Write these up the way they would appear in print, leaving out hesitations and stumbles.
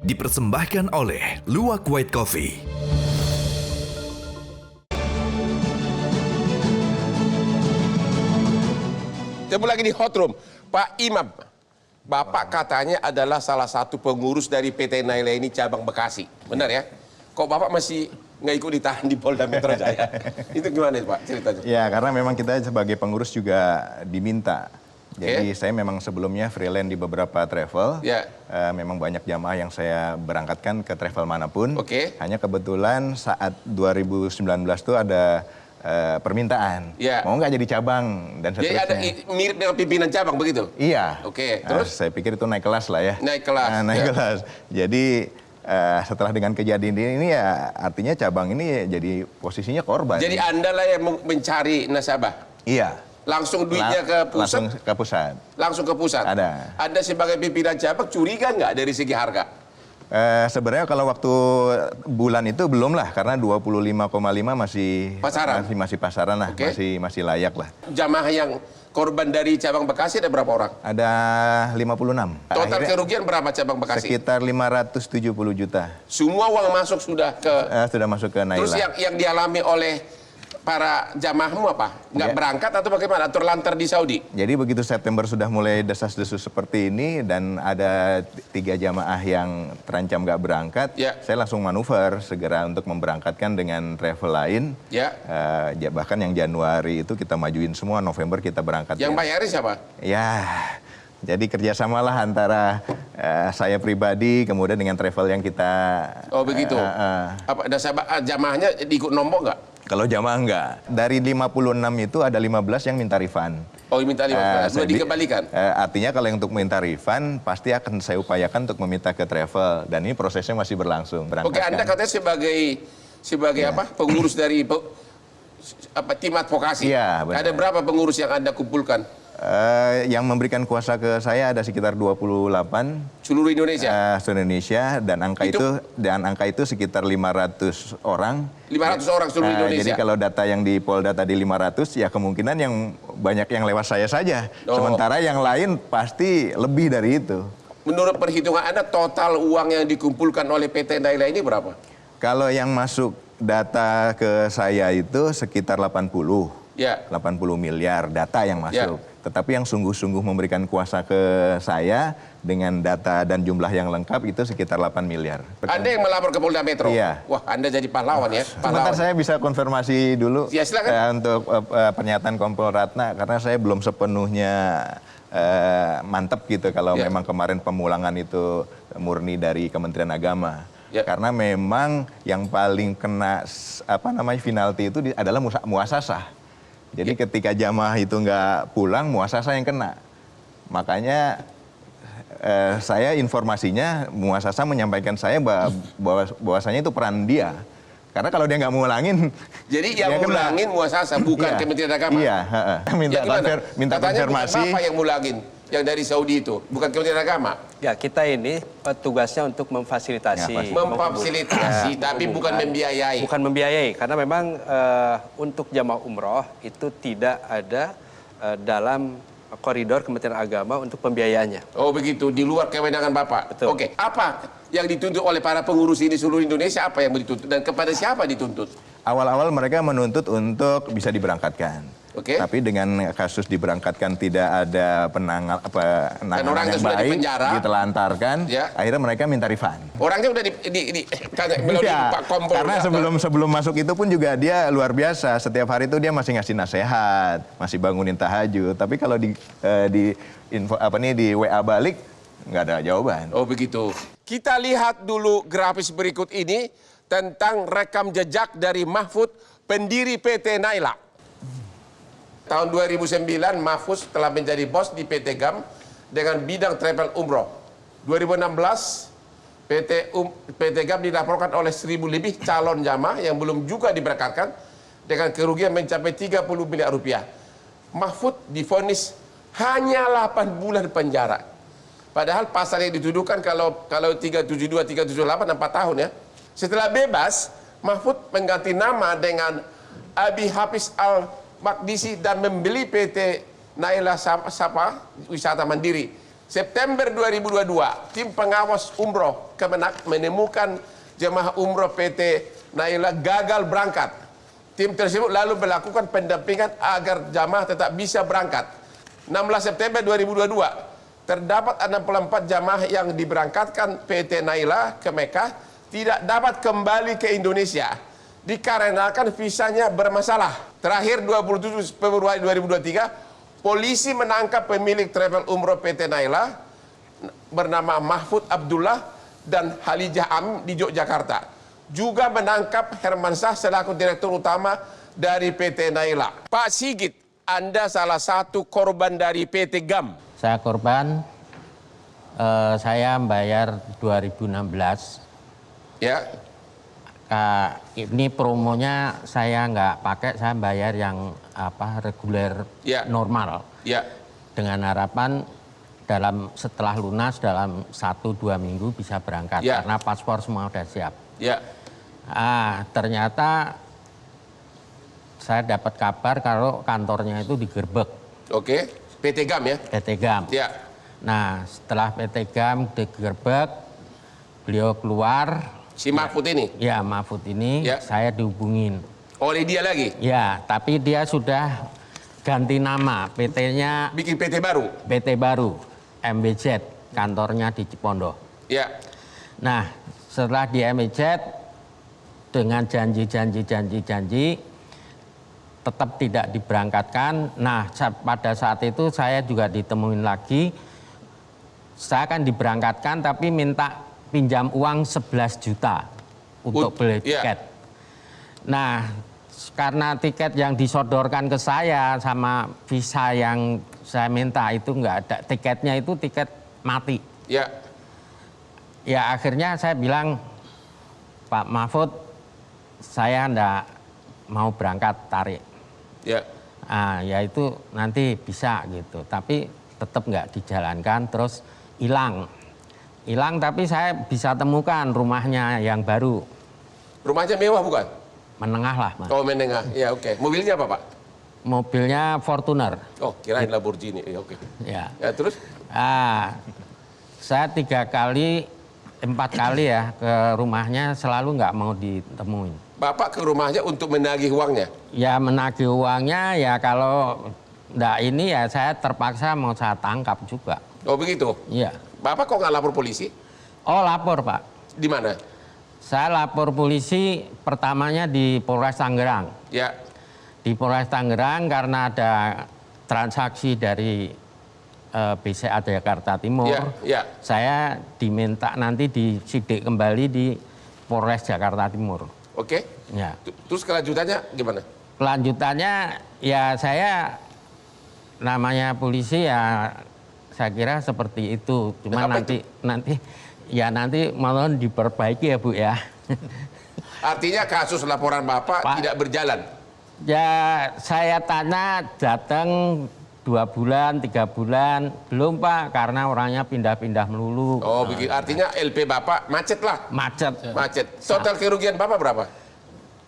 Dipersembahkan oleh Luwak White Coffee. Ketemu lagi di Hot Room. Pak Imam, Bapak katanya adalah salah satu pengurus dari PT Naila ini cabang Bekasi. Benar ya? Kok Bapak masih nggak ikut ditahan di Polda Metro Jaya? Itu gimana Pak ceritanya? Ya, karena memang kita sebagai pengurus juga diminta. Jadi saya memang sebelumnya freelance di beberapa travel. Memang banyak jamaah yang saya berangkatkan ke travel manapun. Hanya kebetulan saat 2019 itu ada permintaan. Mau nggak jadi cabang dan seterusnya. Jadi ada mirip dengan pimpinan cabang begitu? Iya. Terus? Saya pikir itu naik kelas lah ya. Naik kelas. Naik kelas. Jadi setelah dengan kejadian ini ya artinya cabang ini jadi posisinya korban. Jadi Anda lah yang mencari nasabah? Iya. Langsung duitnya ke pusat? Langsung ke pusat. Langsung ke pusat? Ada. Anda sebagai pimpinan cabang curiga nggak dari segi harga? Sebenarnya kalau waktu bulan itu belum lah, karena 25,5 masih pasaran, masih pasaran lah, masih layak lah. Jamaah yang korban dari cabang Bekasi ada berapa orang? Ada 56. Total kerugian berapa cabang Bekasi? Sekitar 570 juta. Semua uang masuk sudah ke? Sudah masuk ke Naila. Terus yang dialami oleh para jamaahmu apa? Nggak berangkat atau bagaimana? Terlantar di Saudi? Jadi begitu September sudah mulai desas-desus seperti ini dan ada 3 jamaah yang terancam nggak berangkat, saya langsung manuver segera untuk memberangkatkan dengan travel lain. Bahkan yang Januari itu kita majuin semua, November kita berangkat. Yang bayarin siapa? Ya, jadi kerjasamalah antara saya pribadi kemudian dengan travel yang kita. Oh begitu. Apa jamaahnya ikut nombok nggak? Kalau jamaah enggak. Dari 56 itu ada 15 yang minta refund. Oh, minta refund. Sudah dikembalikan? Artinya kalau yang untuk minta refund, pasti akan saya upayakan untuk meminta ke travel. Dan ini prosesnya masih berlangsung. Oke, Anda katanya sebagai apa? Pengurus dari tim advokasi. Iya, benar. Ada berapa pengurus yang Anda kumpulkan? Yang memberikan kuasa ke saya ada sekitar 28. Seluruh Indonesia? Seluruh Indonesia, dan angka itu sekitar 500 orang. 500 orang seluruh Indonesia? Jadi kalau data yang di Polda tadi 500, ya kemungkinan yang banyak yang lewat saya saja. Sementara yang lain pasti lebih dari itu. Menurut perhitungan Anda, total uang yang dikumpulkan oleh PT Naila ini berapa? Kalau yang masuk data ke saya itu sekitar 80 miliar data yang masuk. Tetapi yang sungguh-sungguh memberikan kuasa ke saya dengan data dan jumlah yang lengkap itu sekitar 8 miliar. Anda yang melapor ke Polda Metro? Iya. Wah, Anda jadi pahlawan ya? Sebentar saya bisa konfirmasi dulu untuk pernyataan Kompol Ratna, karena saya belum sepenuhnya mantap gitu kalau memang kemarin pemulangan itu murni dari Kementerian Agama. Karena memang yang paling kena penalti itu adalah muasasah. Jadi ketika jamaah itu nggak pulang, muasasah yang kena. Makanya saya informasinya, muasasah menyampaikan saya bahwasanya itu peran dia. Karena kalau dia nggak ngulangin. Jadi yang ngulangin muasasah, bukan Kementerian Agama? Iya, minta konfirmasi. Katanya Bapak yang ngulangin, yang dari Saudi itu, bukan Kementerian Agama? Ya, kita ini tugasnya untuk memfasilitasi. Memfasilitasi, tapi bukan membiayai. Bukan membiayai, karena memang untuk jamaah umroh itu tidak ada dalam koridor Kementerian Agama untuk pembiayaannya. Oh begitu, di luar kewenangan Bapak? Betul. Oke, apa yang dituntut oleh para pengurus ini seluruh Indonesia, apa yang dituntut? Dan kepada siapa dituntut? Awal-awal mereka menuntut untuk bisa diberangkatkan. Tapi dengan kasus diberangkatkan tidak ada penanganan yang baik, ditelantarkan, akhirnya mereka minta refund. Orangnya udah Pak Kompol. Karena sebelum masuk itu pun juga dia luar biasa. Setiap hari itu dia masih ngasih nasihat, masih bangunin tahajud. Tapi kalau di WA balik nggak ada jawaban. Oh begitu. Kita lihat dulu grafis berikut ini tentang rekam jejak dari Mahfud, pendiri PT Naila. Tahun 2009, Mahfud telah menjadi bos di PT GAM dengan bidang travel umroh. 2016, PT GAM dilaporkan oleh 1.000 lebih calon jamaah yang belum juga diberangkatkan dengan kerugian mencapai 30 miliar rupiah. Mahfud divonis hanya 8 bulan penjara. Padahal pasal yang dituduhkan kalau 372, 378, 4 tahun ya. Setelah bebas, Mahfud mengganti nama dengan Abi Hafiz Al Makdisi dan membeli PT Naila Sapa Wisata Mandiri September 2022, tim pengawas umroh Kemenak menemukan jemaah umroh PT Naila gagal berangkat. Tim tersebut lalu melakukan pendampingan agar jamaah tetap bisa berangkat. 16 September 2022, terdapat 64 jamaah yang diberangkatkan PT Naila ke Mekah tidak dapat kembali ke Indonesia dikarenakan visanya bermasalah. Terakhir 27 Februari 2023, polisi menangkap pemilik travel umroh PT Naila bernama Mahfud Abdullah dan Halijah Amin di Yogyakarta. Juga menangkap Hermansyah selaku direktur utama dari PT Naila. Pak Sigit, Anda salah satu korban dari PT GAM. Saya korban, saya bayar 2016. Ya. Ini promonya saya nggak pakai, saya bayar yang reguler normal. Ya. Dengan harapan setelah lunas dalam 1-2 minggu bisa berangkat karena paspor semua udah siap. Ya. Ternyata saya dapat kabar kalau kantornya itu digerebek. Oke, PT GAM ya? PT GAM. Ya. Nah, setelah PT GAM digerebek, beliau keluar. Si Mahfud ini? Ya, Mahfud ini saya dihubungin. Oleh dia lagi? Ya, tapi dia sudah ganti nama, PT-nya. Bikin PT baru? PT baru, MBZ, kantornya di Cipondoh. Ya. Nah, setelah di MBZ, dengan janji, tetap tidak diberangkatkan. Nah, pada saat itu saya juga ditemuin lagi, saya akan diberangkatkan tapi minta pinjam uang 11 juta untuk beli tiket. Nah, karena tiket yang disodorkan ke saya sama visa yang saya minta itu nggak ada, tiketnya itu tiket mati. Ya. Ya akhirnya saya bilang, Pak Mahfud, saya nggak mau berangkat, tarik. Ya. Ya itu nanti bisa gitu, tapi tetap nggak dijalankan, terus hilang. Hilang tapi saya bisa temukan rumahnya yang baru. Rumahnya mewah bukan? Menengah lah, Mas. Oh, menengah. Ya, oke. Mobilnya apa, Pak? Mobilnya Fortuner. Oh, kirain Lamborghini. Ya, oke. Ya. Ya, terus? Saya 4 kali ya ke rumahnya selalu nggak mau ditemuin. Bapak ke rumahnya untuk menagih uangnya? Ya menagih uangnya ya kalau nggak ini ya saya terpaksa mau saya tangkap juga. Oh, begitu? Iya. Bapak kok nggak lapor polisi? Oh, lapor, Pak. Di mana? Saya lapor polisi pertamanya di Polres Tangerang. Ya. Di Polres Tangerang karena ada transaksi dari BCA Jakarta Timur. Ya. Saya diminta nanti disidik kembali di Polres Jakarta Timur. Oke. Ya. Terus kelanjutannya gimana? Kelanjutannya ya saya namanya polisi ya saya kira seperti itu. Cuma nanti mohon diperbaiki ya Bu ya. Artinya kasus laporan Bapak tidak berjalan? Ya saya tanya datang 2 bulan, 3 bulan, belum Pak karena orangnya pindah-pindah melulu. Oh begitu, artinya LP Bapak macet lah? Macet. Total kerugian Bapak berapa?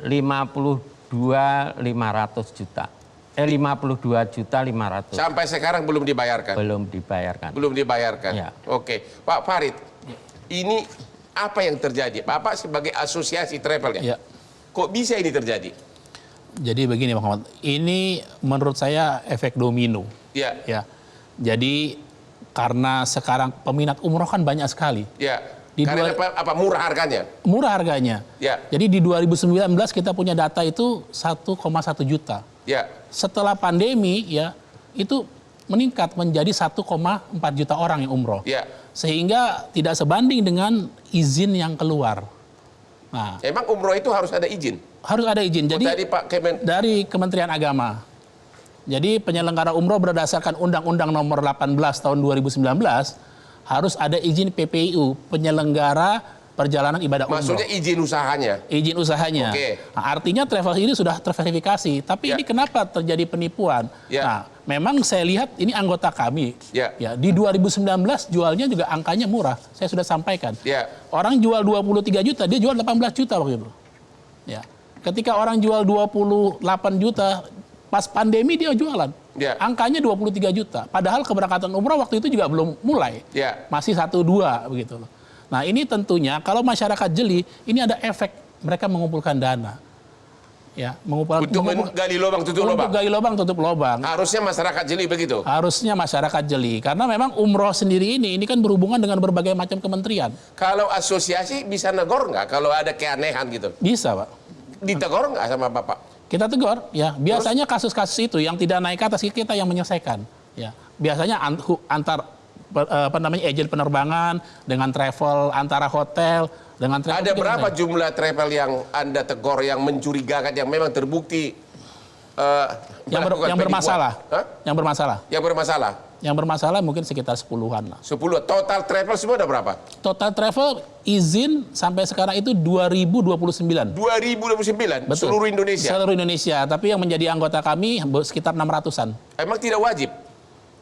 52.500 juta. 52.500.000. Sampai sekarang belum dibayarkan? Belum dibayarkan. Belum dibayarkan? Ya. Oke. Pak Farid, ini apa yang terjadi? Bapak sebagai asosiasi travel ya? Kok bisa ini terjadi? Jadi begini Bang Muhammad, ini menurut saya efek domino. Ya. Jadi karena sekarang peminat umroh kan banyak sekali. Ya. Karena apa murah harganya? Murah harganya. Ya. Jadi di 2019 kita punya data itu 1,1 juta. Ya. Setelah pandemi ya itu meningkat menjadi 1,4 juta orang yang umroh. Ya. Sehingga tidak sebanding dengan izin yang keluar. Nah, emang umroh itu harus ada izin? Harus ada izin. Jadi dari Kementerian Agama. Jadi penyelenggara umroh berdasarkan Undang-Undang Nomor 18 Tahun 2019 harus ada izin PPIU, penyelenggara perjalanan ibadah umroh. Maksudnya izin usahanya? Izin usahanya. Oke. Nah, artinya travel ini sudah terverifikasi. Tapi ini kenapa terjadi penipuan? Nah, memang saya lihat ini anggota kami. Ya, di 2019 jualnya juga angkanya murah. Saya sudah sampaikan. Orang jual 23 juta, dia jual 18 juta waktu itu. Ya. Ketika orang jual 28 juta, pas pandemi dia jualan. Angkanya 23 juta. Padahal keberangkatan umroh waktu itu juga belum mulai. Masih 1-2 begitu loh. Nah ini tentunya kalau masyarakat jeli, ini ada efek mereka mengumpulkan dana. Ya, untuk gali lubang tutup lubang. Untuk gali lubang tutup lubang. Harusnya masyarakat jeli begitu. Harusnya masyarakat jeli karena memang umroh sendiri ini kan berhubungan dengan berbagai macam kementerian. Kalau asosiasi bisa negor nggak kalau ada keanehan gitu? Bisa, Pak. Ditegor nggak sama Bapak? Kita tegur, ya. Biasanya kasus-kasus itu yang tidak naik ke atas kita yang menyelesaikan. Ya, biasanya antar agen penerbangan dengan travel antara hotel. Ada berapa jumlah travel yang Anda tegur yang mencurigakan yang memang terbukti yang bermasalah? Yang bermasalah. Yang bermasalah. Yang bermasalah mungkin sekitar 10-an lah. 10. Total travel semua ada berapa? Total travel izin sampai sekarang itu 2029. 2029. Betul. Seluruh Indonesia. Seluruh Indonesia, tapi yang menjadi anggota kami sekitar 600-an. Emang tidak wajib?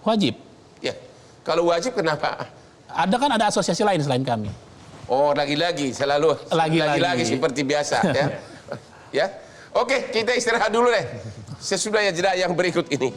Wajib. Ya. Kalau wajib kenapa? Ada asosiasi lain selain kami. Oh, lagi-lagi selalu lagi-lagi seperti biasa ya. Ya. Oke, kita istirahat dulu deh. Sesudah jeda yang berikut ini.